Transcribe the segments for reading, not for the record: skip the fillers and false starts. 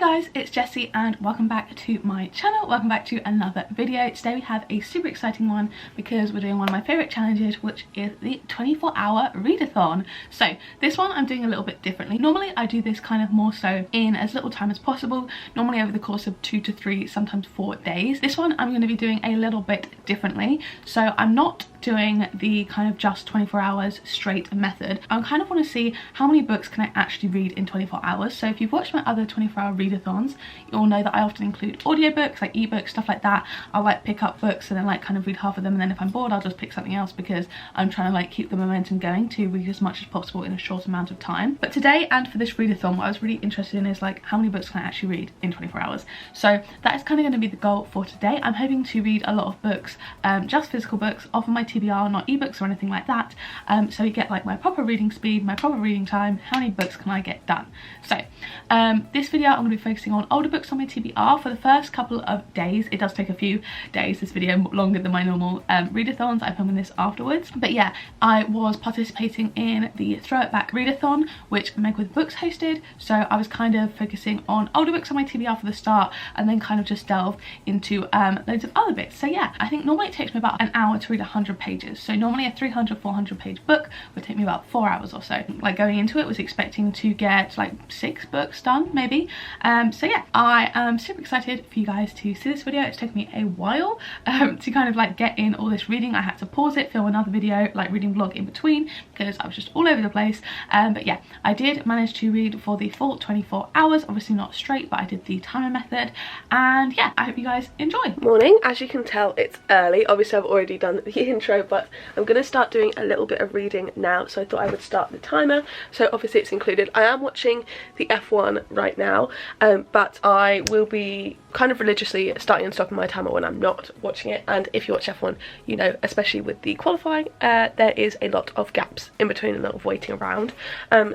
guys, it's Jessie and welcome back to my channel. Welcome back to another video. Today we have a super exciting one because we're doing one of my favourite challenges, which is the 24-hour readathon. So this one I'm doing a little bit differently. Normally I do this kind of more so in as little time as possible, normally over the course of 2 to 3, sometimes 4 days. This one I'm going to be doing a little bit differently. So I'm not doing the kind of just 24 hours straight method. I kind of want to see how many books can I actually read in 24 hours. So if you've watched my other 24-hour readathons, you'll know that I often include audiobooks, like ebooks, stuff like that. I'll like pick up books and then like kind of read half of them, and then if I'm bored I'll just pick something else because I'm trying to like keep the momentum going to read as much as possible in a short amount of time. But today and for this readathon, what I was really interested in is like how many books can I actually read in 24 hours. So that is kind of going to be the goal for today. I'm hoping to read a lot of books, just physical books off of my TBR, not ebooks or anything like that, so you get like my proper reading speed, my proper reading time, how many books can I get done. So this video I'm going to be focusing on older books on my TBR for the first couple of days. It does take a few days, this video longer than my normal readathons. I'm filming this afterwards, but yeah, I was participating in the Throw It Back readathon which Meg with Books hosted, so I was kind of focusing on older books on my TBR for the start and then kind of just delve into loads of other bits. So yeah, I think normally it takes me about an hour to read 100 pages. So normally a 300-400 page book would take me about 4 hours or so. Like going into it was expecting to get like 6 books done maybe. So yeah, I am super excited for you guys to see this video. It's taken me a while to kind of like get in all this reading. I had to pause it, film another video, like reading vlog in between because I was just all over the place. But yeah, I did manage to read for the full 24 hours, obviously not straight, but I did the timer method, and yeah, I hope you guys enjoy. Morning. As you can tell, it's early. Obviously I've already done the intro, but I'm going to start doing a little bit of reading now, so I thought I would start the timer. So obviously it's included. I am watching the F1 right now, but I will be kind of religiously starting and stopping my timer when I'm not watching it. And if you watch F1, you know, especially with the qualifying, there is a lot of gaps in between, a lot of waiting around.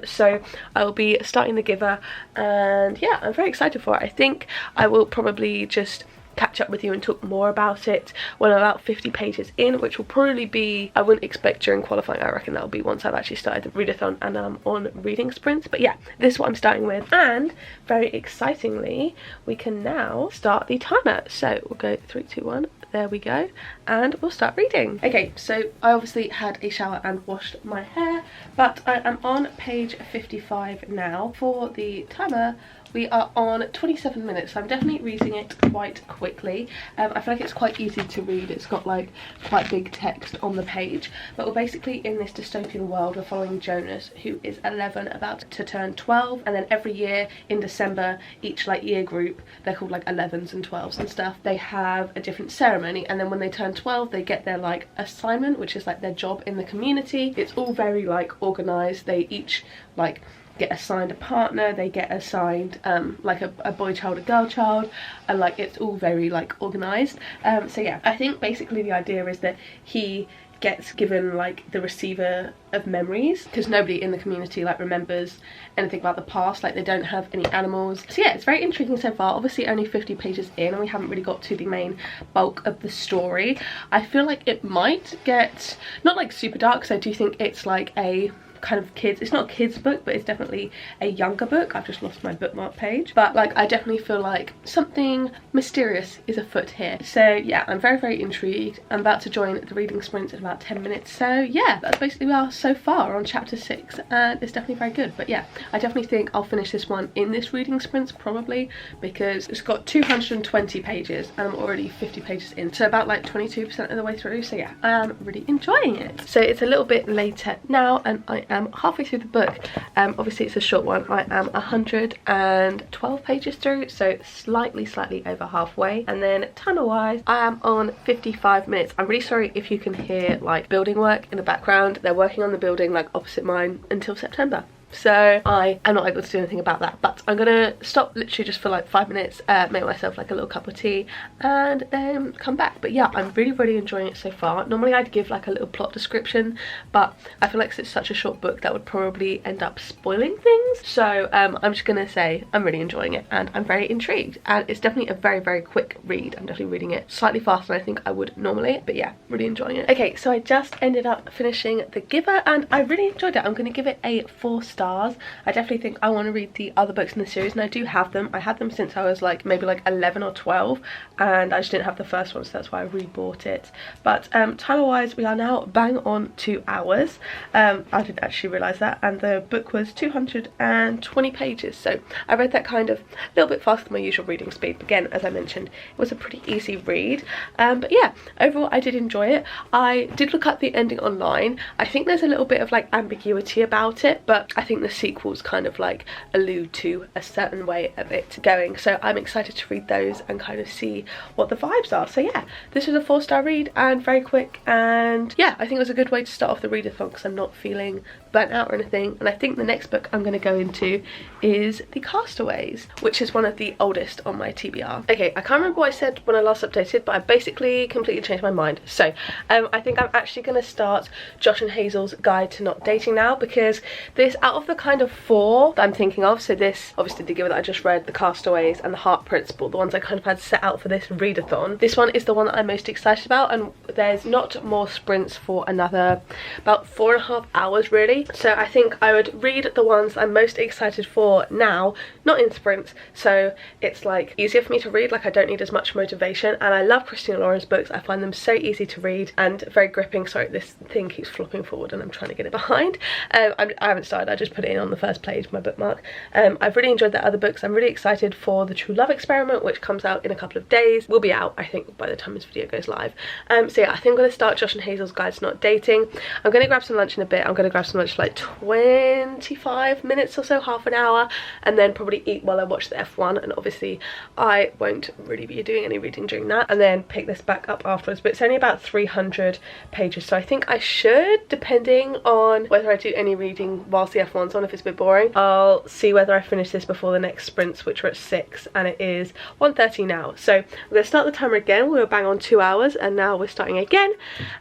So I'll be starting The Giver, and yeah, I'm very excited for it. I think I will probably just catch up with you and talk more about it when I'm about 50 pages in, which will probably be, I wouldn't expect during qualifying. I reckon that'll be once I've actually started the readathon and I'm on reading sprints. But yeah, this is what I'm starting with, and very excitingly we can now start the timer. So we'll go 3, 2, 1, there we go, and we'll start reading. Okay, so I obviously had a shower and washed my hair, but I am on page 55 now. For the timer we are on 27 minutes, so I'm definitely reading it quite quickly. I feel like it's quite easy to read. It's got like quite big text on the page, but we're basically in this dystopian world. We're following Jonas, who is 11, about to turn 12, and then every year in December, each like year group, they're called like 11s and 12s and stuff, they have a different ceremony, and then when they turn 12 they get their like assignment, which is like their job in the community. It's all very like organised. They each like get assigned a partner, they get assigned like a boy child, a girl child, and like it's all very like organised. So yeah, I think basically the idea is that he gets given like the receiver of memories, because nobody in the community like remembers anything about the past, like they don't have any animals. So yeah, it's very intriguing so far. Obviously only 50 pages in and we haven't really got to the main bulk of the story. I feel like it might get not like super dark, because I do think it's like a kind of kids, it's not a kids book, but it's definitely a younger book. I've just lost my bookmark page, but like I definitely feel like something mysterious is afoot here. So yeah, I'm very intrigued. I'm about to join the reading sprint in about 10 minutes, so yeah, that's basically where we are so far on chapter 6, and it's definitely very good. But yeah, I definitely think I'll finish this one in this reading sprint probably, because it's got 220 pages and I'm already 50 pages in, so about like 22% of the way through. So yeah, I'm really enjoying it. So it's a little bit later now and I am halfway through the book. Obviously it's a short one. I am 112 pages through, so slightly over halfway, and then timer wise I am on 55 minutes. I'm really sorry if you can hear like building work in the background. They're working on the building like opposite mine until September. So I am not able to do anything about that, but I'm gonna stop literally just for like 5 minutes, make myself like a little cup of tea and then come back. But yeah, I'm really enjoying it so far. Normally I'd give like a little plot description, but I feel like it's such a short book that would probably end up spoiling things. So I'm just gonna say I'm really enjoying it and I'm very intrigued, and it's definitely a very quick read. I'm definitely reading it slightly faster than I think I would normally, but yeah, really enjoying it. Okay, so I just ended up finishing The Giver and I really enjoyed it. I'm gonna give it a 4 stars. stars. I definitely think I want to read the other books in the series, and I do have them. I had them since I was like maybe like 11 or 12, and I just didn't have the first one, so that's why I rebought it. But timer wise, we are now bang on 2 hours. I didn't actually realise that, and the book was 220 pages, so I read that kind of a little bit faster than my usual reading speed. Again, as I mentioned, it was a pretty easy read. But yeah, overall I did enjoy it. I did look up the ending online. I think there's a little bit of like ambiguity about it, but I think the sequels kind of like allude to a certain way of it going, so I'm excited to read those and kind of see what the vibes are. So yeah, this was a 4-star read and very quick, and yeah, I think it was a good way to start off the readathon because I'm not feeling burnt out or anything. And I think the next book I'm going to go into is The Castaways, which is one of the oldest on my TBR. Okay, I can't remember what I said when I last updated, but I basically completely changed my mind. So I think I'm actually going to start Josh and Hazel's Guide to Not Dating now, because this, out of the kind of 4 that I'm thinking of, so this, obviously the giver that I just read, The Castaways and The Heart Principle, the ones I kind of had set out for this readathon, this one is the one that I'm most excited about, and there's not more sprints for another about 4.5 hours really. So I think I would read the ones I'm most excited for now, not in sprints, so it's like easier for me to read, like I don't need as much motivation. And I love Christina Lauren's books. I find them so easy to read and very gripping. Sorry, this thing keeps flopping forward and I'm trying to get it behind. I haven't started, I just put it in on the first page, my bookmark. I've really enjoyed the other books. I'm really excited for The True Love Experiment, which comes out in a couple of days. Will be out, I think, by the time this video goes live. So yeah, I think I'm going to start Josh and Hazel's Guide to Not Dating. I'm going to grab some lunch in a bit. I'm going to grab some lunch for like 25 minutes or so, half an hour, and then probably eat while I watch the F1. And obviously I won't really be doing any reading during that, and then pick this back up afterwards. But it's only about 300 pages, so I think I should, depending on whether I do any reading whilst the F1's on. If it's a bit boring, I'll see whether I finish this before the next sprints, which are at 6, and it is 1:30 now. So we're going to start the timer again. We were bang on 2 hours, and now we're starting again,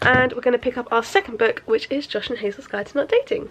and we're going to pick up our second book, which is Josh and Hazel's Guide to Not Dating.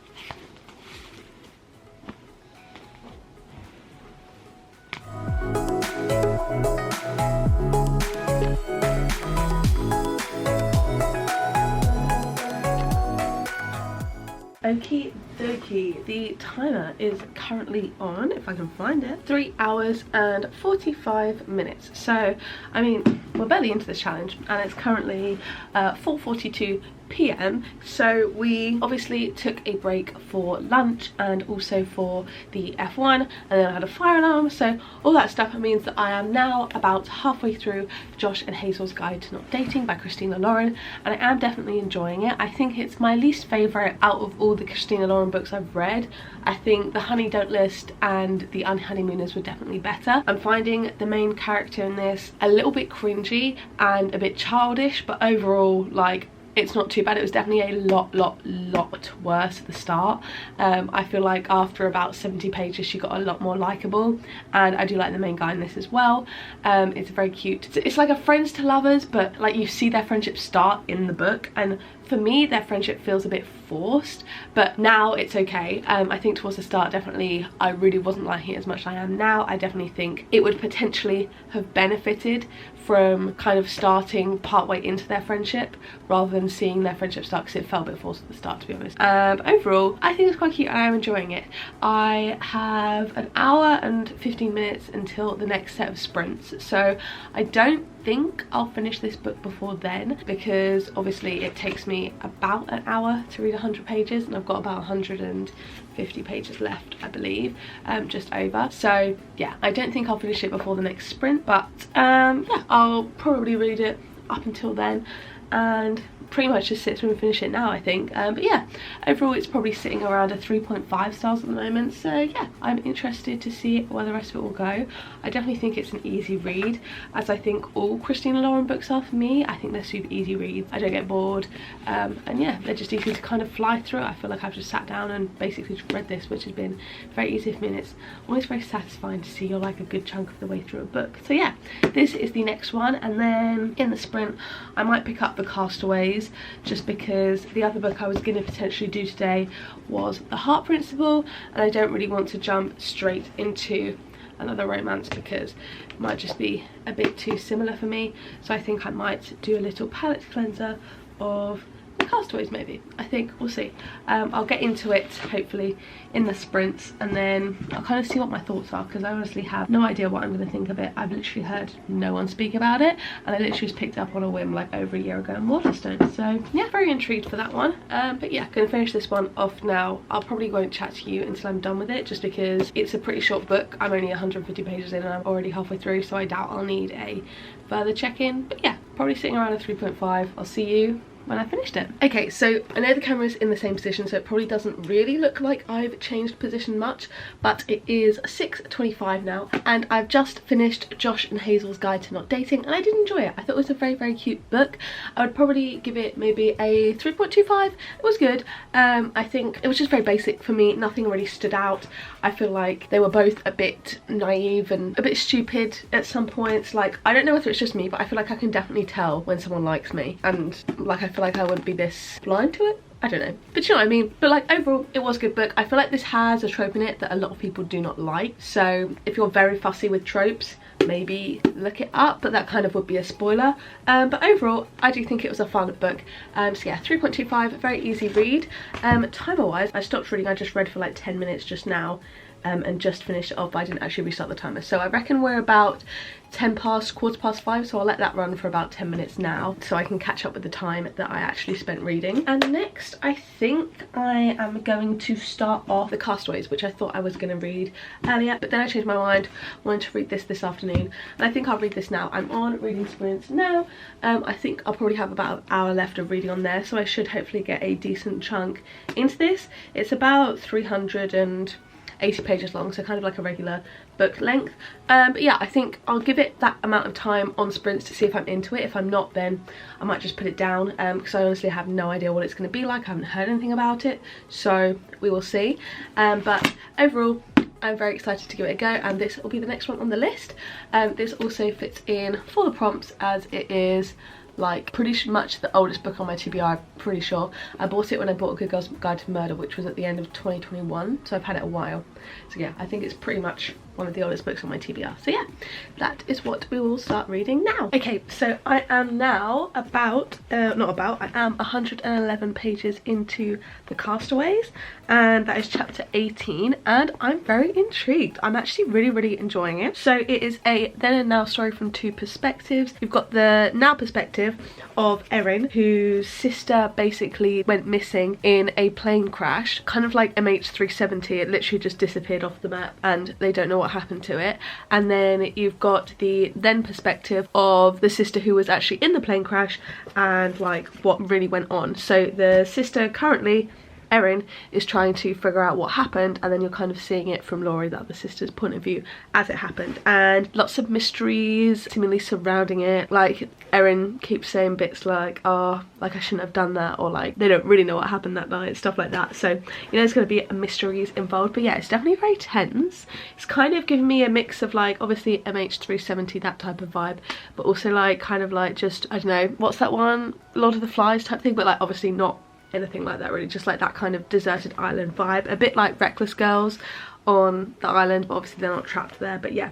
Okie dokie, the timer is currently on, if I can find it, 3 hours and 45 minutes. So I mean, we're barely into this challenge, and it's currently 4:42 p.m. so we obviously took a break for lunch and also for the F1, and then I had a fire alarm, so all that stuff means that I am now about halfway through Josh and Hazel's Guide to Not Dating by Christina Lauren, and I am definitely enjoying it. I think it's my least favourite out of all the Christina Lauren books I've read. I think The Honey Don't List and The Unhoneymooners were definitely better. I'm finding the main character in this a little bit cringy and a bit childish, but overall, like, it's not too bad. It was definitely a lot worse at the start. I feel like after about 70 pages she got a lot more likable, and I do like the main guy in this as well. It's very cute. It's like a friends to lovers, but like you see their friendship start in the book, and for me their friendship feels a bit forced, but now it's okay. I think towards the start definitely I really wasn't liking it as much as I am now. I definitely think it would potentially have benefited from kind of starting partway into their friendship rather than seeing their friendship start, because it felt a bit forced at the start, to be honest. But overall I think it's quite cute and I am enjoying it. I have an hour and 15 minutes until the next set of sprints, so I don't think I'll finish this book before then, because obviously it takes me about an hour to read 100 pages, and I've got about 150 pages left, I believe, just over. So yeah, I don't think I'll finish it before the next sprint, but yeah, I'll probably read it up until then and pretty much just sit through and finish it now, I think. But yeah, overall it's probably sitting around a 3.5 stars at the moment, so yeah, I'm interested to see where the rest of it will go. I definitely think it's an easy read, as I think all Christina Lauren books are for me. I think they're super easy reads. I don't get bored, and yeah, they're just easy to kind of fly through. I feel like I've just sat down and basically just read this, which has been very easy for me, and it's always very satisfying to see you're like a good chunk of the way through a book. So yeah, this is the next one, and then in the sprint I might pick up The Castaways, just because the other book I was going to potentially do today was The Heart Principle, and I don't really want to jump straight into another romance because it might just be a bit too similar for me. So I think I might do a little palette cleanser of the Castaways maybe. I think we'll see. I'll get into it hopefully in the sprints, and then I'll kind of see what my thoughts are, because I honestly have no idea what I'm going to think of it. I've literally heard no one speak about it, and I literally just picked it up on a whim like over a year ago in Waterstone. So yeah, very intrigued for that one. But yeah, gonna finish this one off now. I'll probably won't chat to you until I'm done with it, just because it's a pretty short book. I'm only 150 pages in and I'm already halfway through, so I doubt I'll need a further check-in. But yeah, probably sitting around a 3.5. I'll see you when I finished it. Okay, so I know the camera's in the same position, so it probably doesn't really look like I've changed position much, but it is 6:25 now, and I've just finished Josh and Hazel's Guide to Not Dating, and I did enjoy it. I thought it was a very, very cute book. I would probably give it maybe a 3.25. It was good. I think it was just very basic for me. Nothing really stood out. I feel like they were both a bit naive and a bit stupid at some points. Like, I don't know whether it's just me, but I feel like I can definitely tell when someone likes me, and like I feel like I wouldn't be this blind to it. I don't know, but you know what I mean. But like, overall it was a good book. I feel like this has a trope in it that a lot of people do not like, so if you're very fussy with tropes, maybe look it up, but that kind of would be a spoiler. But overall I do think it was a fun book. So yeah, 3.25, very easy read. Timer wise, I stopped reading. I just read for like 10 minutes just now, and just finished it off, but I didn't actually restart the timer. So I reckon we're about 5:10, so I'll let that run for about 10 minutes now, so I can catch up with the time that I actually spent reading. And next, I think I am going to start off The Castaways, which I thought I was going to read earlier, but then I changed my mind, wanted to read this afternoon, and I think I'll read this now. I'm on reading sprints now. I think I'll probably have about an hour left of reading on there, so I should hopefully get a decent chunk into this. It's about 380 pages long, so kind of like a regular book length. But yeah, I think I'll give it that amount of time on sprints to see if I'm into it. If I'm not, then I might just put it down, because I honestly have no idea what it's going to be like. I haven't heard anything about it, so we will see. But overall, I'm very excited to give it a go, and this will be the next one on the list. This also fits in for the prompts, as it is like pretty much the oldest book on my TBR, I'm pretty sure. I bought it when I bought A Good Girl's Guide to Murder, which was at the end of 2021, so I've had it a while. So yeah, I think it's pretty much one of the oldest books on my TBR. So yeah, that is what we will start reading now. Okay, so I am now I am 111 pages into The Castaways, and that is chapter 18, and I'm very intrigued. I'm actually really enjoying it. So it is a then and now story from two perspectives. You've got the now perspective of Erin, whose sister basically went missing in a plane crash, kind of like MH370. It literally just disappeared off the map and they don't know what happened to it. And then you've got the then perspective of the sister who was actually in the plane crash and like what really went on. So the sister currently, Erin, is trying to figure out what happened, and then you're kind of seeing it from Laurie, the other sister's point of view, as it happened, and lots of mysteries seemingly surrounding it. Like Erin keeps saying bits like, oh, like I shouldn't have done that, or like they don't really know what happened that night, stuff like that. So you know there's going to be mysteries involved, but yeah, it's definitely very tense. It's kind of giving me a mix of like obviously MH370, that type of vibe, but also like kind of like just, I don't know, what's that one, Lord of the Flies type thing, but like obviously not anything like that really, just like that kind of deserted island vibe, a bit like Reckless Girls on the island, but obviously they're not trapped there. But yeah,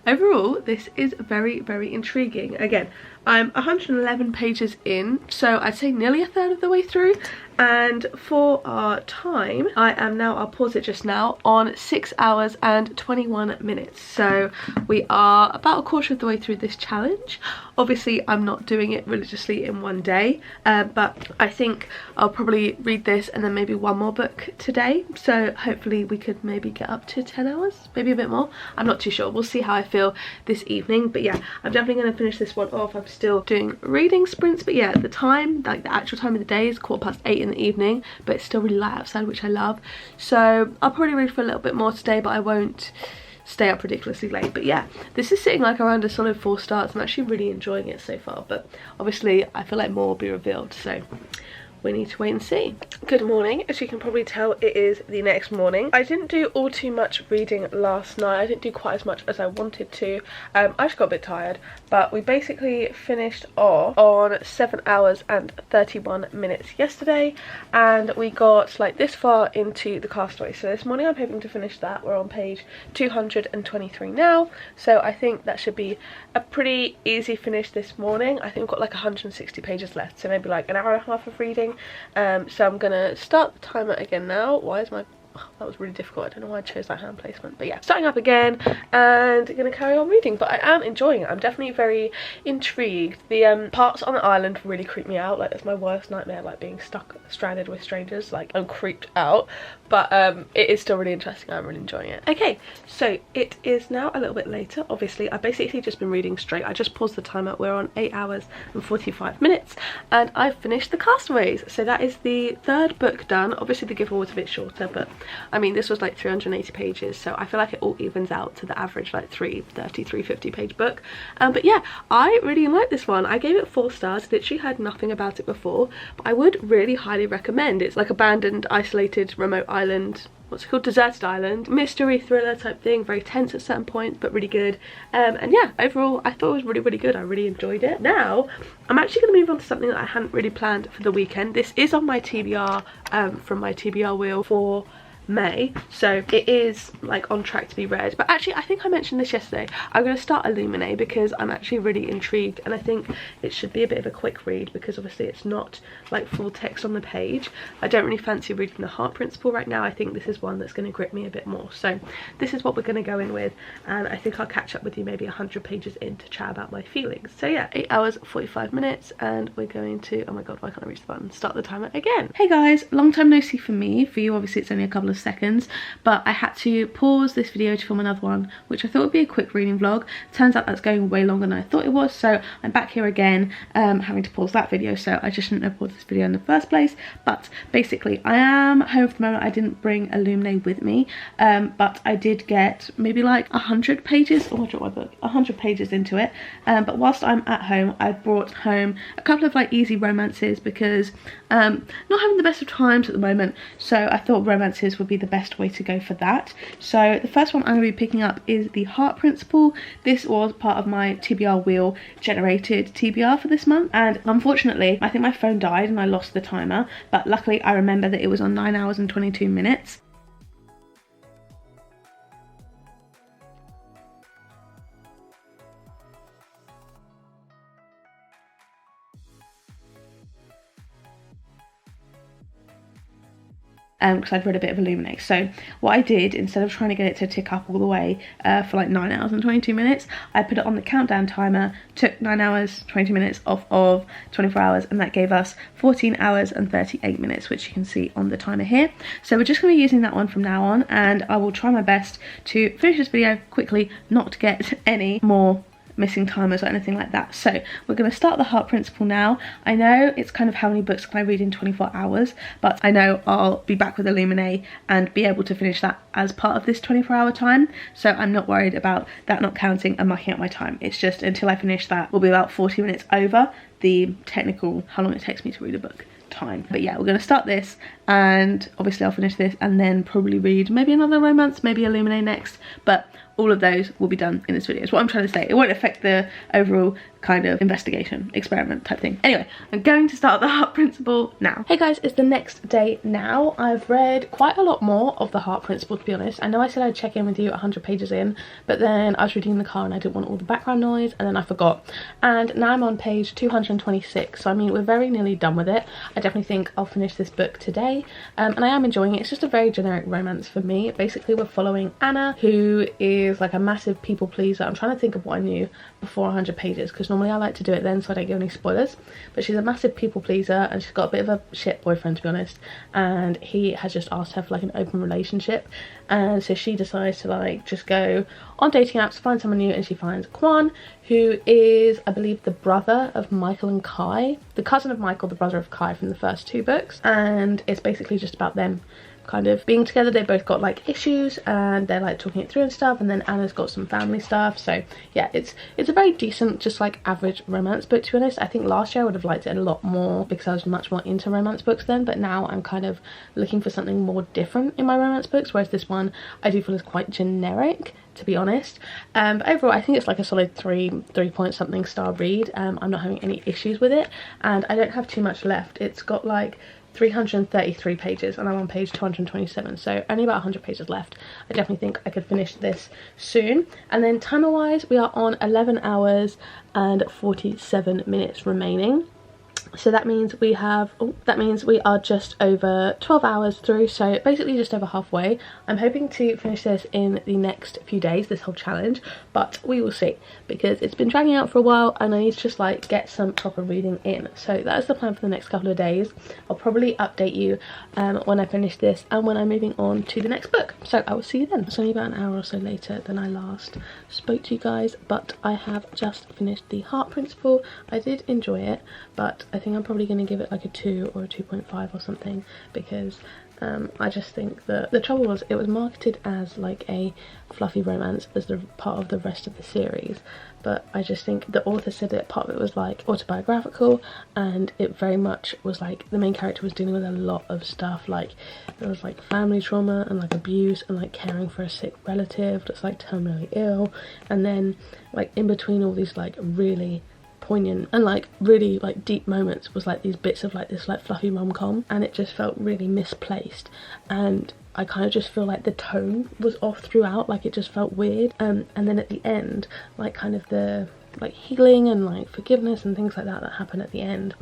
overall this is very intriguing. Again, I'm 111 pages in, so I'd say nearly a third of the way through, and for our time I am now, I'll pause it just now, on 6 hours and 21 minutes. So we are about a quarter of the way through this challenge. Obviously I'm not doing it religiously in one day, but I think I'll probably read this and then maybe one more book today, so hopefully we could maybe get up to 10 hours, maybe a bit more. I'm not too sure, we'll see how I feel this evening. But yeah, I'm definitely going to finish this one off. I'm still doing reading sprints, but yeah, the time, like the actual time of the day, is 8:15 in the evening, but it's still really light outside, which I love. So I'll probably read for a little bit more today, but I won't stay up ridiculously late. But yeah, this is sitting like around a solid 4 stars. I'm actually really enjoying it so far, but obviously I feel like more will be revealed, so we need to wait and see. Good morning. As you can probably tell, it is the next morning. I didn't do all too much reading last night. I didn't do quite as much as I wanted to. I just got a bit tired, but we basically finished off on 7 hours and 31 minutes yesterday, and we got like this far into The Castaway. So this morning I'm hoping to finish that. We're on page 223 now, so I think that should be a pretty easy finish this morning. I think we've got like 160 pages left, so maybe like an hour and a half of reading. So I'm gonna start the timer again now. Why is my... Oh, that was really difficult. I don't know why I chose that hand placement, but yeah, starting up again and gonna carry on reading. But I am enjoying it. I'm definitely very intrigued. The parts on the island really creep me out. Like, that's my worst nightmare, like being stuck stranded with strangers. Like, I'm creeped out, but it is still really interesting. I'm really enjoying it. Okay, so it is now a little bit later. Obviously, I've basically just been reading straight. I just paused the timer. We're on 8 hours and 45 minutes and I've finished The Castaways. So that is the third book done. Obviously the giveaway was a bit shorter, but I mean, this was like 380 pages, so I feel like it all evens out to the average like 330, 350 page book. But yeah, I really like this one. I gave it 4 stars. Literally heard nothing about it before, but I would really highly recommend. It's like abandoned, isolated, remote island, what's it called, deserted island, mystery thriller type thing, very tense at certain points, but really good. And yeah, overall I thought it was really good. I really enjoyed it. Now I'm actually going to move on to something that I hadn't really planned for the weekend. This is on my TBR, from my TBR wheel for May, so it is like on track to be read. But actually, I think I mentioned this yesterday, I'm going to start Illuminate because I'm actually really intrigued, and I think it should be a bit of a quick read because obviously it's not like full text on the page. I don't really fancy reading The Heart Principle right now. I think this is one that's going to grip me a bit more, so this is what we're going to go in with, and I think I'll catch up with you maybe 100 pages in to chat about my feelings. So yeah, 8 hours 45 minutes and we're going to, oh my god, why can't I reach the button, start the timer again. Hey guys, long time no see for me. For you obviously it's only a couple of seconds, but I had to pause this video to film another one which I thought would be a quick reading vlog. Turns out that's going way longer than I thought it was, so I'm back here again, having to pause that video, so I just shouldn't have paused this video in the first place. But basically I am home for the moment. I didn't bring Illuminate with me, but I did get maybe like 100 pages, oh I dropped my book, 100 pages into it, but whilst I'm at home I brought home a couple of like easy romances because not having the best of times at the moment, so I thought romances would be the best way to go for that. So the first one I'm going to be picking up is The Heart Principle. This was part of my TBR wheel generated TBR for this month, and unfortunately I think my phone died and I lost the timer, but luckily I remember that it was on 9 hours and 22 minutes. Because I'd read a bit of Illuminate. So what I did, instead of trying to get it to tick up all the way for like 9 hours and 22 minutes, I put it on the countdown timer, took 9 hours 22 minutes off of 24 hours, and that gave us 14 hours and 38 minutes, which you can see on the timer here. So we're just going to be using that one from now on, and I will try my best to finish this video quickly, not to get any more missing timers or anything like that. So we're going to start The Heart Principle now. I know it's kind of how many books can I read in 24 hours, but I know I'll be back with Illuminate and be able to finish that as part of this 24-hour time, so I'm not worried about that not counting and mucking up my time. It's just until I finish that will be about 40 minutes over the technical how long it takes me to read a book time. But yeah, we're going to start this, and obviously I'll finish this and then probably read maybe another romance, maybe Illuminate next, but all of those will be done in this video is what I'm trying to say. It won't affect the overall kind of investigation experiment type thing. Anyway, I'm going to start The Heart Principle now. Hey guys, it's the next day now. I've read quite a lot more of The Heart Principle, to be honest. I know I said I'd check in with you 100 pages in, but then I was reading in the car and I didn't want all the background noise, and then I forgot. And now I'm on page 226, so I mean we're very nearly done with it. I definitely think I'll finish this book today, and I am enjoying it. It's just a very generic romance for me. Basically we're following Anna, who is like a massive people pleaser. I'm trying to think of what I knew before 100 pages because normally I like to do it then so I don't give any spoilers, but she's a massive people pleaser and she's got a bit of a shit boyfriend, to be honest, and he has just asked her for like an open relationship, and so she decides to like just go on dating apps, find someone new, and she finds Kwan, who is I believe the brother of Michael and Kai, the cousin of Michael, the brother of Kai from the first 2 books, and it's basically just about them kind of being together. They both got like issues and they're like talking it through and stuff, and then Anna's got some family stuff. So yeah, it's a very decent, just like average romance book, to be honest. I think last year I would have liked it a lot more because I was much more into romance books then, but now I'm kind of looking for something more different in my romance books, whereas this one I do feel is quite generic, to be honest. But overall I think it's like a solid 3 point something star read. I'm not having any issues with it, and I don't have too much left. It's got like 333 pages and I'm on page 227, so only about 100 pages left. I definitely think I could finish this soon. And then timer wise we are on 11 hours and 47 minutes remaining. So that means we have, that means we are just over 12 hours through, so basically just over halfway. I'm hoping to finish this in the next few days, this whole challenge, but we will see, because it's been dragging out for a while and I need to just like get some proper reading in. So that is the plan for the next couple of days. I'll probably update you when I finish this and when I'm moving on to the next book. So I will see you then. It's only about an hour or so later than I last spoke to you guys, but I have just finished The Heart Principle. I did enjoy it, but I think I'm probably going to give it like a 2 or a 2.5 or something, because I just think that the trouble was it was marketed as like a fluffy romance as the part of the rest of the series, but I just think the author said that part of it was like autobiographical, and it very much was like the main character was dealing with a lot of stuff, like there was like family trauma and like abuse and like caring for a sick relative that's like terminally ill, and then like in between all these like really poignant and like really like deep moments was like these bits of like this like fluffy rom-com, and it just felt really misplaced, and I kind of just feel like the tone was off throughout, like it just felt weird, and then at the end like kind of the like healing and like forgiveness and things like that that happen at the end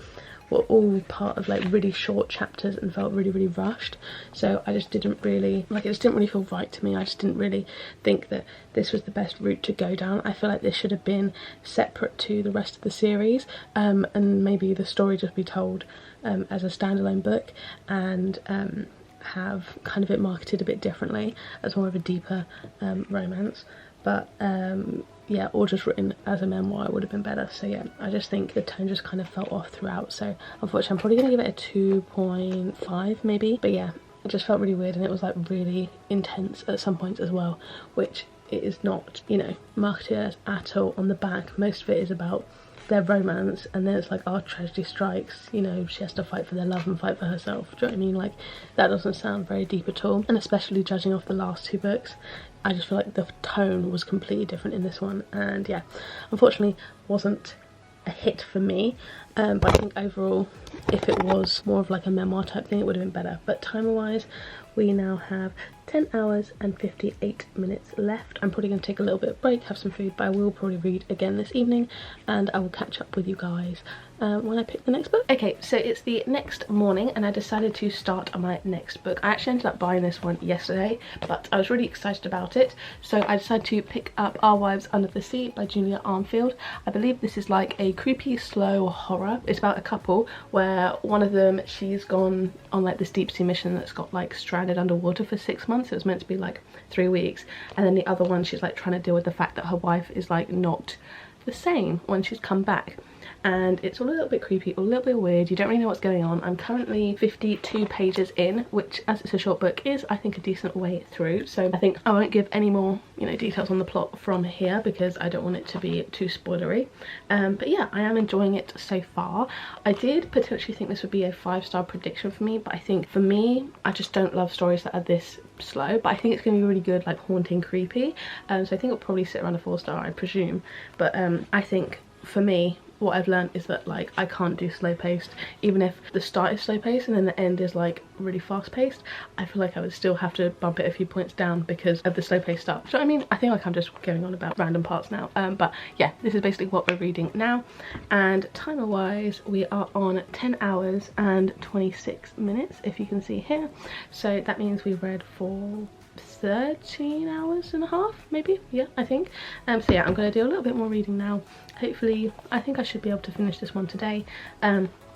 were all part of like really short chapters and felt really rushed. So I just didn't really like, it just didn't really feel right to me. I just didn't really think that this was the best route to go down. I feel like this should have been separate to the rest of the series, and maybe the story just be told as a standalone book, and have kind of it marketed a bit differently as more of a deeper romance, but yeah, or just written as a memoir would have been better. So yeah, I just think the tone just kind of felt off throughout, so unfortunately I'm probably going to give it a 2.5 maybe, but yeah, it just felt really weird, and it was like really intense at some points as well, which it is not, you know, marketed as at all. On the back, most of it is about their romance, and then it's like, our tragedy strikes, you know, she has to fight for their love and fight for herself. Do you know what I mean? Like, that doesn't sound very deep at all, and especially judging off the last 2 books, I just feel like the tone was completely different in this one, and yeah, unfortunately wasn't a hit for me, but I think overall if it was more of like a memoir type thing it would have been better. But timer wise we now have 10 hours and 58 minutes left. I'm probably going to take a little bit of break, have some food, but I will probably read again this evening, and I will catch up with you guys when I pick the next book. Okay, so it's the next morning and I decided to start my next book. I actually ended up buying this one yesterday, but I was really excited about it, so I decided to pick up Our Wives Under the Sea by Julia Armfield. I believe this is like a creepy, slow horror. It's about a couple where one of them, she's gone on like this deep sea mission that's got like stranded underwater for 6 months. It was meant to be like 3 weeks, and then the other one, she's like trying to deal with the fact that her wife is like not the same when she's come back, and it's all a little bit creepy, a little bit weird. You don't really know what's going on. I'm currently 52 pages in, which as it's a short book is I think a decent way through, so I think I won't give any more, you know, details on the plot from here because I don't want it to be too spoilery, but yeah, I am enjoying it so far. I did potentially think this would be a 5-star prediction for me, but I think for me, I just don't love stories that are this slow, but I think it's going to be really good, like haunting, creepy, so I think it'll probably sit around a 4-star, I presume. But I think for me, what I've learned is that like I can't do slow paced. Even if the start is slow paced and then the end is like really fast paced, I feel like I would still have to bump it a few points down because of the slow paced start. So I mean, I think like I'm just going on about random parts now, but yeah, this is basically what we're reading now, and timer wise we are on 10 hours and 26 minutes if you can see here, so that means we read for 13 hours and a half maybe, yeah, I think. So yeah, I'm going to do a little bit more reading now. Hopefully, I think I should be able to finish this one today.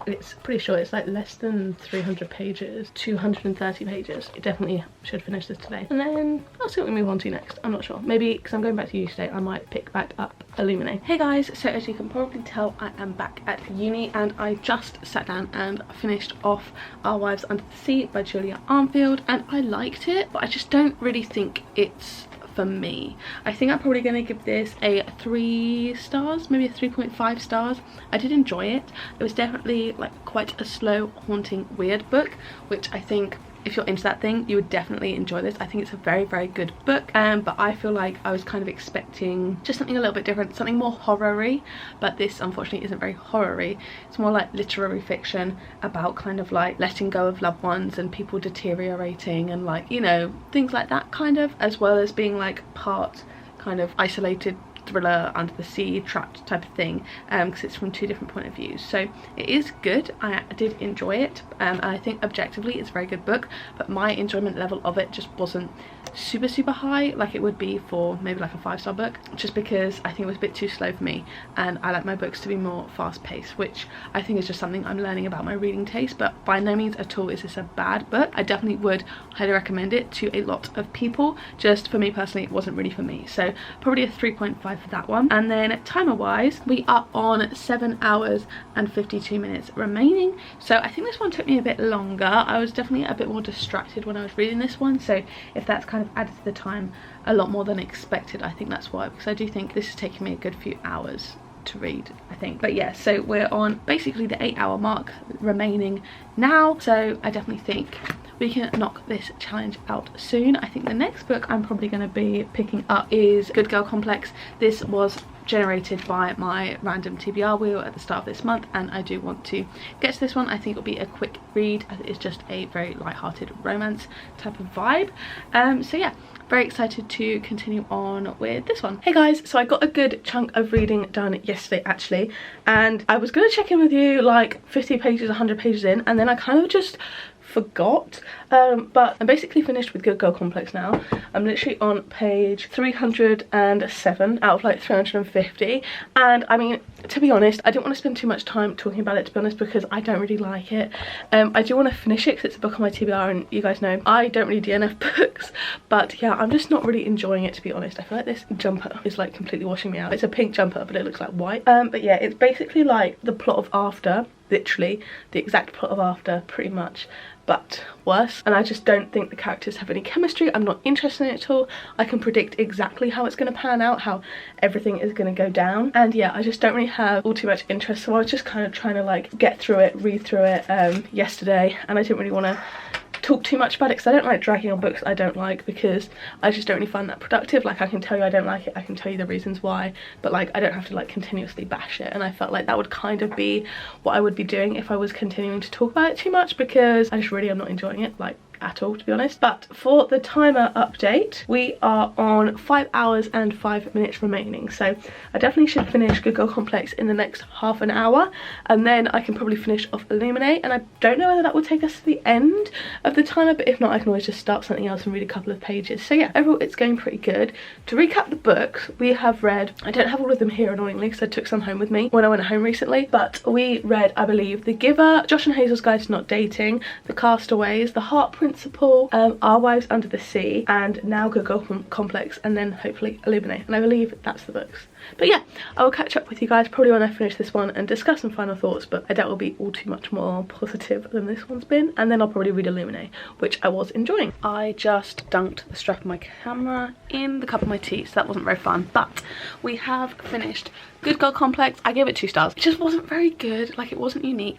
It's pretty short, it's like less than 300 pages, 230 pages. I definitely should finish this today, and then I'll see what we move on to next. I'm not sure, maybe because I'm going back to uni today I might pick back up Illuminate. Hey guys, so as you can probably tell I am back at uni, and I just sat down and finished off Our Wives Under the Sea by Julia Armfield, and I liked it, but I just don't really think it's for me. I think I'm probably going to give this a 3 stars, maybe a 3.5 stars. I did enjoy it. It was definitely like quite a slow, haunting, weird book, which I think if you're into that thing you would definitely enjoy this. I think it's a very good book, but I feel like I was kind of expecting just something a little bit different, something more horror-y, but this unfortunately isn't very horror-y. It's more like literary fiction about kind of like letting go of loved ones and people deteriorating and like, you know, things like that kind of, as well as being like part kind of isolated thriller, under the sea, trapped type of thing, because it's from 2 different point of views. So it is good. I did enjoy it, and I think objectively it's a very good book, but my enjoyment level of it just wasn't super high like it would be for maybe like a 5-star book, just because I think it was a bit too slow for me, and I like my books to be more fast-paced, which I think is just something I'm learning about my reading taste. But by no means at all is this a bad book. I definitely would highly recommend it to a lot of people. Just for me personally, it wasn't really for me, so probably a 3.5 for that one. And then timer wise, we are on 7 hours and 52 minutes remaining, so I think this one took me a bit longer. I was definitely a bit more distracted when I was reading this one, so if that's kind of added to the time a lot more than expected, I think that's why, because I do think this is taking me a good few hours to read, I think. But yeah, so we're on basically the 8-hour mark remaining now, so I definitely think we can knock this challenge out soon. I think the next book I'm probably going to be picking up is Good Girl Complex. This was generated by my random TBR wheel at the start of this month, and I do want to get to this one. I think it'll be a quick read. It's just a very light-hearted romance type of vibe. So yeah, very excited to continue on with this one. Hey guys, so I got a good chunk of reading done yesterday actually, and I was going to check in with you like 50 pages, 100 pages in, and then I kind of just forgot, but I'm basically finished with Good Girl Complex now. I'm literally on page 307 out of like 350, and I mean, to be honest, I didn't want to spend too much time talking about it, to be honest, because I don't really like it. I do want to finish it because it's a book on my TBR, and you guys know I don't really DNF books, but yeah, I'm just not really enjoying it, to be honest. I feel like this jumper is like completely washing me out. It's a pink jumper, but it looks like white. But yeah, it's basically like the plot of After, literally the exact plot of After, pretty much, but worse. And I just don't think the characters have any chemistry. I'm not interested in it at all. I can predict exactly how it's going to pan out, how everything is going to go down, and yeah, I just don't really have all too much interest. So I was just kind of trying to like get through it, read through it yesterday, and I didn't really want to talk too much about it because I don't like dragging on books I don't like, because I just don't really find that productive. Like, I can tell you I don't like it, I can tell you the reasons why, but like I don't have to like continuously bash it, and I felt like that would kind of be what I would be doing if I was continuing to talk about it too much, because I just really am not enjoying it like at all, to be honest. But for the timer update, we are on 5 hours and 5 minutes remaining, so I definitely should finish Good Girl Complex in the next half an hour, and then I can probably finish off Illuminate. And I don't know whether that will take us to the end of the timer, but if not, I can always just start something else and read a couple of pages. So yeah, overall it's going pretty good. To recap the books we have read, I don't have all of them here annoyingly because I took some home with me when I went home recently, but we read, I believe, The Giver, Josh and Hazel's Guide to Not Dating, The Castaways, The Heart Principle, Our Wives Under the Sea, and now Good Girl Complex, and then hopefully Illuminate, and I believe that's the books. But yeah, I will catch up with you guys probably when I finish this one and discuss some final thoughts, but I doubt it will be all too much more positive than this one's been, and then I'll probably read Illuminate, which I was enjoying. I just dunked the strap of my camera in the cup of my tea, so that wasn't very fun, but we have finished Good Girl Complex. I gave it 2 stars. It just wasn't very good. Like, it wasn't unique.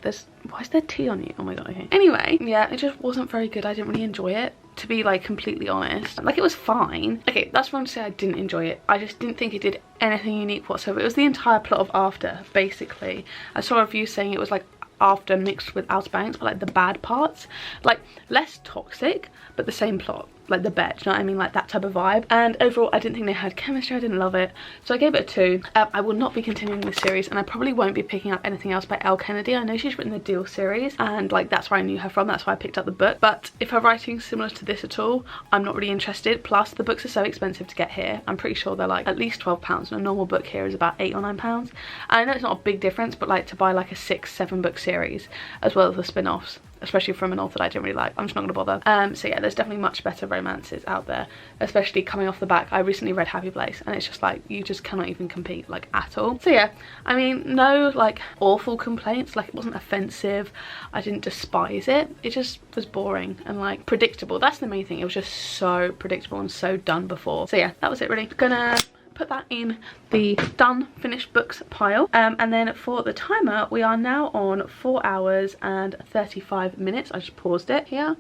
Why is there tea on you? Oh my god, okay. Anyway, yeah, it just wasn't very good. I didn't really enjoy it, to be like completely honest. Like, it was fine. Okay, that's wrong to say I didn't enjoy it. I just didn't think it did anything unique whatsoever. It was the entire plot of After, basically. I saw a review saying it was like After mixed with Outer Banks, but like the bad parts, like less toxic but the same plot, like the bed, you know what I mean, like that type of vibe. And overall I didn't think they had chemistry. I didn't love it, so I gave it a 2. I will not be continuing this series, and I probably won't be picking up anything else by Elle Kennedy. I know she's written the Deal series, and like that's where I knew her from, that's why I picked up the book. But if her writing's similar to this at all, I'm not really interested. Plus the books are so expensive to get here. I'm pretty sure they're like at least £12, and a normal book here is about £8 or £9. I know it's not a big difference, but like to buy like a 6-7 book series as well as the spin-offs, especially from an author that I don't really like, I'm just not gonna bother. So yeah, there's definitely much better romances out there, especially coming off the back. I recently read Happy Place, and it's just like, you just cannot even compete, like, at all. So yeah, I mean, no like awful complaints. Like, it wasn't offensive, I didn't despise it, it just was boring and like predictable. That's the main thing. It was just so predictable and so done before. So yeah, that was it really. Gonna put that in the done finished books pile, and then for the timer we are now on 4 hours and 35 minutes. I just paused it here,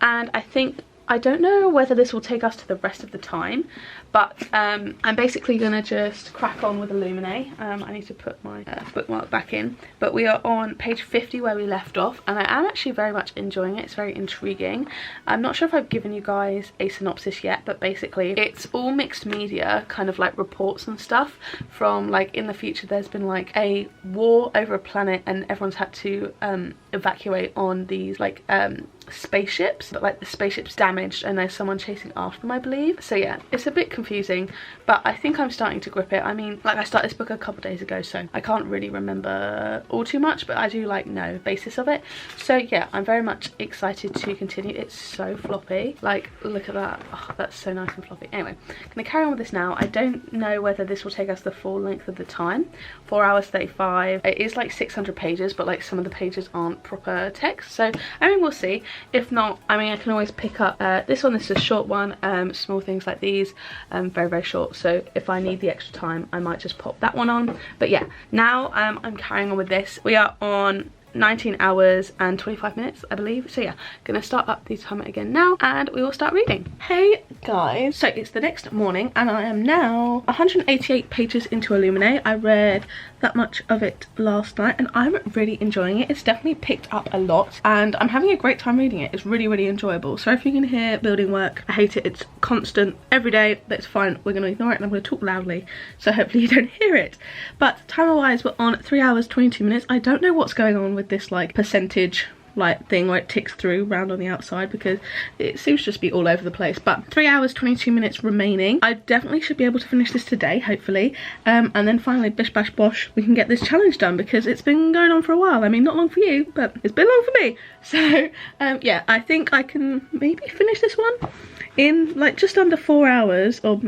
and I think I don't know whether this will take us to the rest of the time, but I'm basically gonna just crack on with Illuminae. I need to put my bookmark back in, but we are on page 50 where we left off, and I am actually very much enjoying it. It's very intriguing. I'm not sure if I've given you guys a synopsis yet, but basically it's all mixed media, kind of like reports and stuff from like in the future. There's been like a war over a planet and everyone's had to evacuate on these like spaceships, but like the spaceship's damaged and there's someone chasing after them, I believe. So yeah, it's a bit confusing, but I think I'm starting to grip it. I mean, like I started this book a couple days ago, so I can't really remember all too much, but I do like know basis of it. So yeah, I'm very much excited to continue. It's so floppy, like look at that. Oh, that's so nice and floppy. Anyway, I'm gonna carry on with this now. I don't know whether this will take us the full length of the time. 4 hours 35. It is like 600 pages, but like some of the pages aren't proper text, so I mean, we'll see. If not, I mean, I can always pick up this one. This is a short one. Small things like these, very short, so if I need the extra time I might just pop that one on. But yeah, now I'm carrying on with this. We are on 19 hours and 25 minutes, I believe. So yeah, gonna start up the timer again now and we will start reading. Hey guys, so it's the next morning and I am now 188 pages into Illuminae. I read that much of it last night and I'm really enjoying it. It's definitely picked up a lot and I'm having a great time reading it. It's really enjoyable. So if you can hear building work, I hate it. It's constant every day. That's fine, we're gonna ignore it and I'm gonna talk loudly, so hopefully you don't hear it. But timer wise, we're on 3 hours 22 minutes. I don't know what's going on with this like percentage like thing where it ticks through round on the outside, because it seems to just be all over the place. But 3 hours 22 minutes remaining. I definitely should be able to finish this today, hopefully, and then finally bish bash bosh, we can get this challenge done, because it's been going on for a while. I mean, not long for you, but it's been long for me. So yeah, I think I can maybe finish this one in like just under 4 hours, or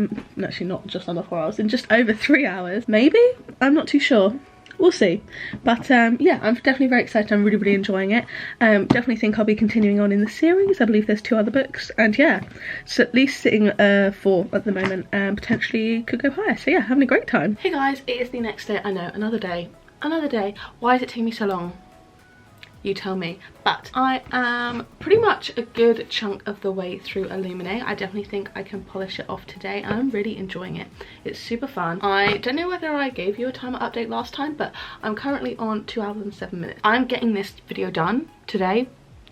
actually not just under 4 hours, in just over 3 hours maybe. I'm not too sure, we'll see. But yeah, I'm definitely very excited. I'm really enjoying it. Definitely think I'll be continuing on in the series. I believe there's 2 other books, and yeah, so at least sitting 4 at the moment, and potentially could go higher. So yeah, having a great time. Hey guys, it is the next day. I know, another day. Why is it taking me so long? You tell me. But I am pretty much a good chunk of the way through Illuminae. I definitely think I can polish it off today. I'm really enjoying it. It's super fun. I don't know whether I gave you a timer update last time, but I'm currently on 2 hours and 7 minutes. I'm getting this video done today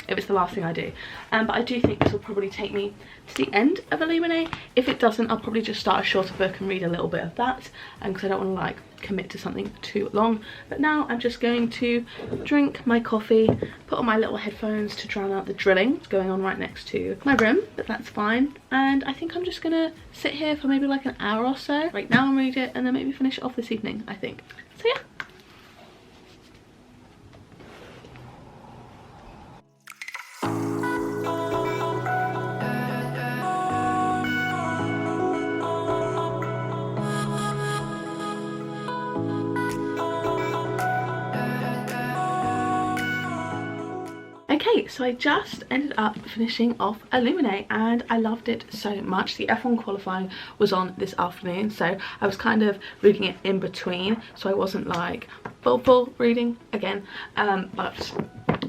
if it's the last thing I do, but I do think this will probably take me to the end of Illuminae. If it doesn't, I'll probably just start a shorter book and read a little bit of that, because I don't want to like commit to something too long. But now I'm just going to drink my coffee, put on my little headphones to drown out the drilling going on right next to my room, but that's fine. And I think I'm just gonna sit here for maybe like an hour or so right now and read it, and then maybe finish it off this evening, I think. So yeah. Okay, so I just ended up finishing off Illuminae and I loved it so much. The F1 qualifying was on this afternoon, so I was kind of reading it in between, so I wasn't like full reading again, but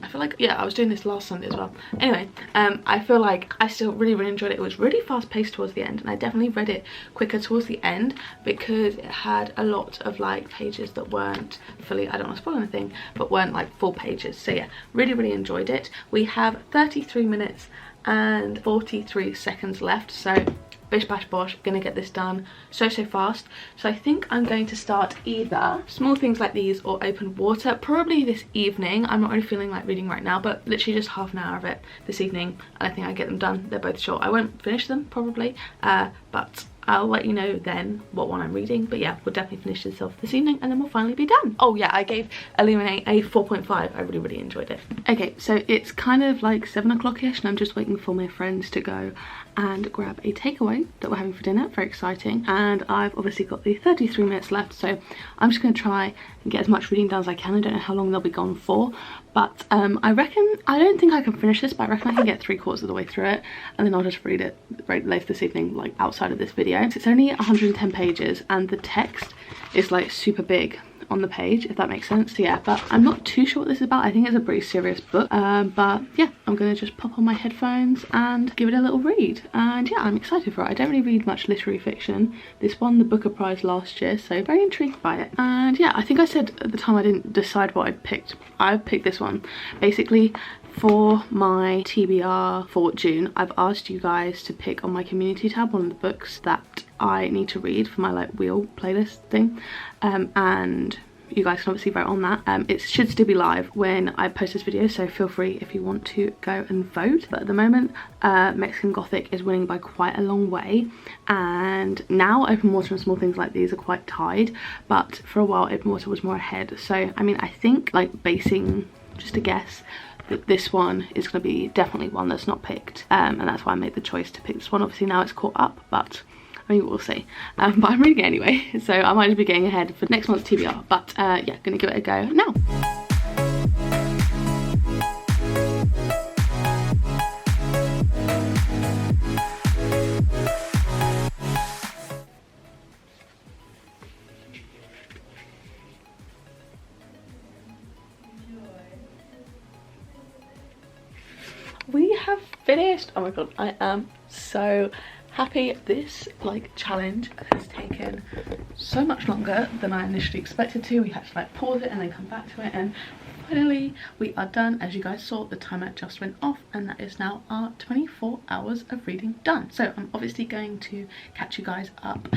I feel like, yeah, I was doing this last Sunday as well. Anyway, I feel like I still really enjoyed it. It was really fast paced towards the end, and I definitely read it quicker towards the end because it had a lot of like pages that weren't fully, I don't want to spoil anything, but weren't like full pages. So yeah, really enjoyed it. We have 33 minutes and 43 seconds left, so bish bash bosh, gonna get this done so fast. So I think I'm going to start either Small Things Like These or Open Water probably this evening. I'm not really feeling like reading right now, but literally just half an hour of it this evening and I think I get them done. They're both short. I won't finish them probably, but I'll let you know then what one I'm reading. But yeah, we'll definitely finish this off this evening and then we'll finally be done. Oh yeah, I gave Illuminae a 4.5. I really enjoyed it. Okay, so it's kind of like 7 o'clock-ish and I'm just waiting for my friends to go and grab a takeaway that we're having for dinner. Very exciting. And I've obviously got the 33 minutes left, so I'm just going to try and get as much reading done as I can. I don't know how long they'll be gone for, but I don't think I can finish this, but I reckon I can get 3/4 of the way through it, and then I'll just read it later this evening, like outside of this video. It's only 110 pages and the text is like super big on the page, if that makes sense. So yeah, but I'm not too sure what this is about. I think it's a pretty serious book, but yeah, I'm gonna just pop on my headphones and give it a little read. And yeah, I'm excited for it. I don't really read much literary fiction. This won the Booker Prize last year, so very intrigued by it. And yeah, I think I said at the time I didn't decide what I'd picked. I picked this one. Basically, for my TBR for June, I've asked you guys to pick on my community tab one of the books that I need to read for my like wheel playlist thing, and you guys can obviously vote on that. It should still be live when I post this video, so feel free if you want to go and vote. But at the moment, Mexican Gothic is winning by quite a long way, and now Open Water and Small Things Like These are quite tied, but for a while Open Water was more ahead. So I mean, I think, like, basing just a guess, that this one is going to be definitely one that's not picked, and that's why I made the choice to pick this one. Obviously now it's caught up, but I mean, we'll see. But I'm reading it anyway, so I might just be getting ahead for next month's TBR. But yeah, gonna give it a go now. We have finished. Oh my god, I am so happy. This like challenge has taken so much longer than I initially expected to. We had to like pause it and then come back to it, and finally we are done. As you guys saw, the timer just went off, and that is now our 24 hours of reading done. So I'm obviously going to catch you guys up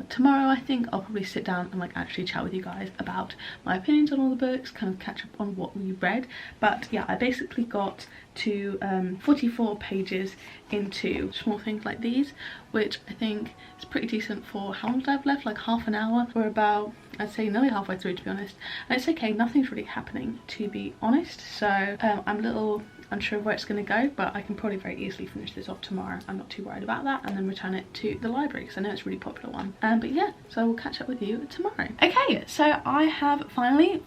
tomorrow. I think I'll probably sit down and like actually chat with you guys about my opinions on all the books, kind of catch up on what we read. But yeah, I basically got to 44 pages into Small Things Like These, which I think is pretty decent for how long did I have left? Like half an hour. We're about, I'd say, nearly halfway through, to be honest. And it's okay, nothing's really happening, to be honest. So I'm a little unsure of where it's going to go, but I can probably very easily finish this off tomorrow. I'm not too worried about that, and then return it to the library because I know it's a really popular one. But yeah, so I will catch up with you tomorrow. Okay, so I have finally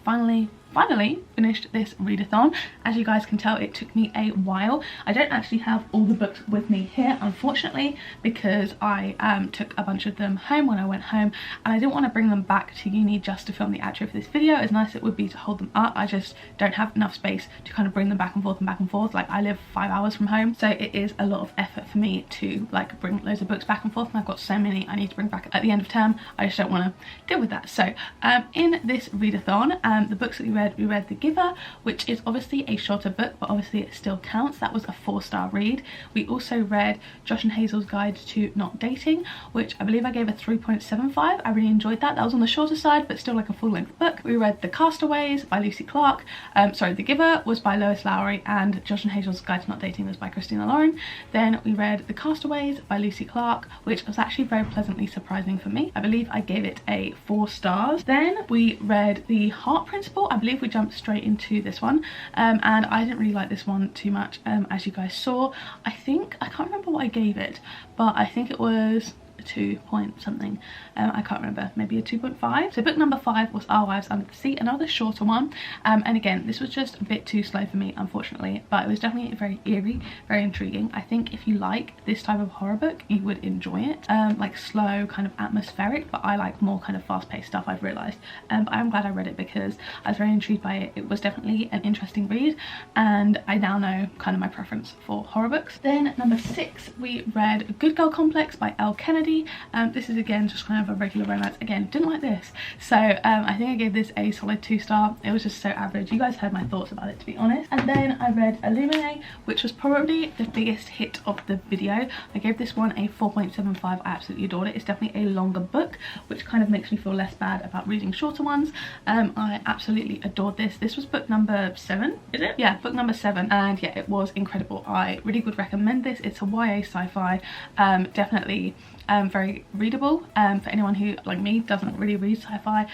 finished this readathon. As you guys can tell, it took me a while. I don't actually have all the books with me here, unfortunately, because I took a bunch of them home when I went home, and I didn't want to bring them back to uni just to film the outro for this video. As nice as it would be to hold them up, I just don't have enough space to kind of bring them back and forth and back and forth. Like, I live 5 hours from home, so it is a lot of effort for me to like bring loads of books back and forth, and I've got so many I need to bring back at the end of term. I just don't want to deal with that. So in this readathon, the books that we read The Giver, which is obviously a shorter book, but obviously it still counts. That was a 4-star read. We also read Josh and Hazel's Guide to Not Dating, which I believe I gave a 3.75. I really enjoyed that. That was on the shorter side, but still like a full-length book. We read The Castaways by Lucy Clark. Sorry, The Giver was by Lois Lowry, and Josh and Hazel's Guide to Not Dating was by Christina Lauren. Then we read The Castaways by Lucy Clark, which was actually very pleasantly surprising for me. I believe I gave it a 4 stars. Then we read The Heart Principle. I believe we jumped straight into this one, and I didn't really like this one too much. As you guys saw, I can't remember what I gave it, but I think it was a 2 point something. I can't remember, maybe a 2.5. So book number 5 was Our Wives Under the Sea, another shorter one, and again, this was just a bit too slow for me, unfortunately, but it was definitely very eerie, very intriguing. I think if you like this type of horror book, you would enjoy it. Like slow, kind of atmospheric, but I like more kind of fast-paced stuff, I've realised. But I'm glad I read it because I was very intrigued by it. It was definitely an interesting read, and I now know kind of my preference for horror books. Then number 6, we read Good Girl Complex by Elle Kennedy. This is again just kind of a regular romance. Again, didn't like this, so I think I gave this a solid 2-star. It was just so average. You guys heard my thoughts about it, to be honest. And then I read Illuminae, which was probably the biggest hit of the video. I gave this one a 4.75. I absolutely adored it. It's definitely a longer book, which kind of makes me feel less bad about reading shorter ones. I absolutely adored this. This was book number 7, is it? Yeah, book number 7, and yeah, it was incredible. I really would recommend this. It's a YA sci-fi, definitely very readable for anyone who, like me, doesn't really read sci-fi.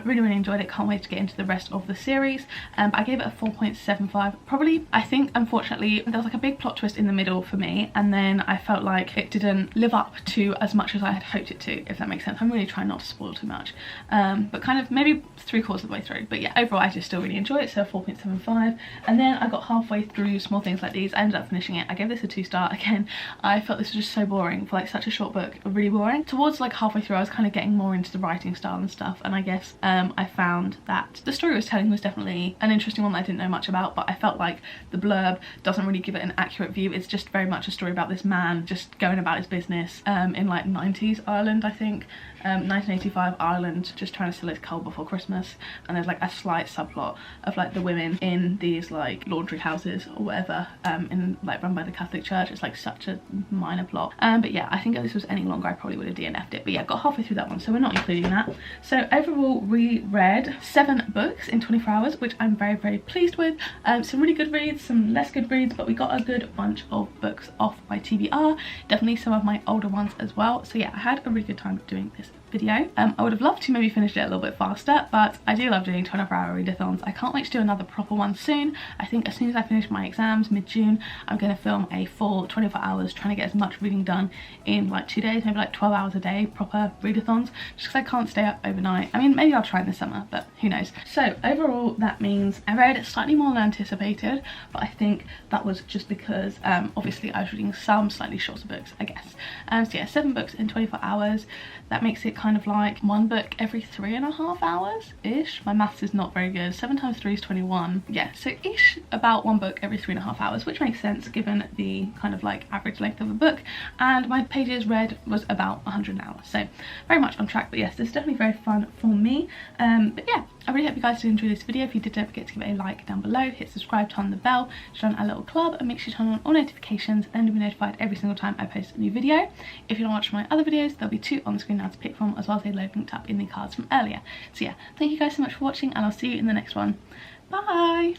Really enjoyed it. Can't wait to get into the rest of the series. I gave it a 4.75. Probably, I think, unfortunately, there was like a big plot twist in the middle for me, and then I felt like it didn't live up to as much as I had hoped it to, if that makes sense. I'm really trying not to spoil too much, but kind of maybe 3/4 of the way through. But yeah, overall I just still really enjoy it, so 4.75. And then I got halfway through Small Things Like These. I ended up finishing it. I gave this a 2-star. Again, I felt this was just so boring for like such a short book. book really boring. Towards like halfway through I was kind of getting more into the writing style and stuff, and I guess I found that the story it was telling was definitely an interesting one that I didn't know much about, but I felt like the blurb doesn't really give it an accurate view. It's just very much a story about this man just going about his business in like 90s Ireland, I think. 1985 Ireland, just trying to sell his coal before Christmas, and there's like a slight subplot of like the women in these like laundry houses or whatever, in like run by the Catholic Church. It's like such a minor plot, but yeah, I think if this was any longer I probably would have DNF'd it, but yeah, got halfway through that one, so we're not including that. So overall we read 7 books in 24 hours, which I'm very, very pleased with. Some really good reads, some less good reads, but we got a good bunch of books off my TBR, definitely some of my older ones as well. So yeah, I had a really good time doing this video. I would have loved to maybe finish it a little bit faster, but I do love doing 24-hour readathons. I can't wait to do another proper one soon. I think as soon as I finish my exams mid-June, I'm going to film a full 24 hours trying to get as much reading done in like 2 days, maybe like 12 hours a day, proper readathons, just because I can't stay up overnight. I mean, maybe I'll try in the summer, but who knows. So overall that means I read slightly more than anticipated, but I think that was just because obviously I was reading some slightly shorter books, I guess. So yeah, 7 books in 24 hours. That makes it kind of like 1 book every 3.5 hours ish. My maths is not very good. 7 times 3 is 21. Yeah, so ish about 1 book every 3.5 hours, which makes sense given the kind of like average length of a book. And my pages read was about 100 an hour, so very much on track. But yes, this is definitely very fun for me. But yeah, I really hope you guys did enjoy this video. If you did, don't forget to give it a like down below, hit subscribe, turn on the bell, join our little club, and make sure you turn on all notifications, and you'll be notified every single time I post a new video. If you want to watch my other videos, there'll be 2 on the screen now to pick from, as well as a load linked up in the cards from earlier. So yeah, thank you guys so much for watching, and I'll see you in the next one. Bye!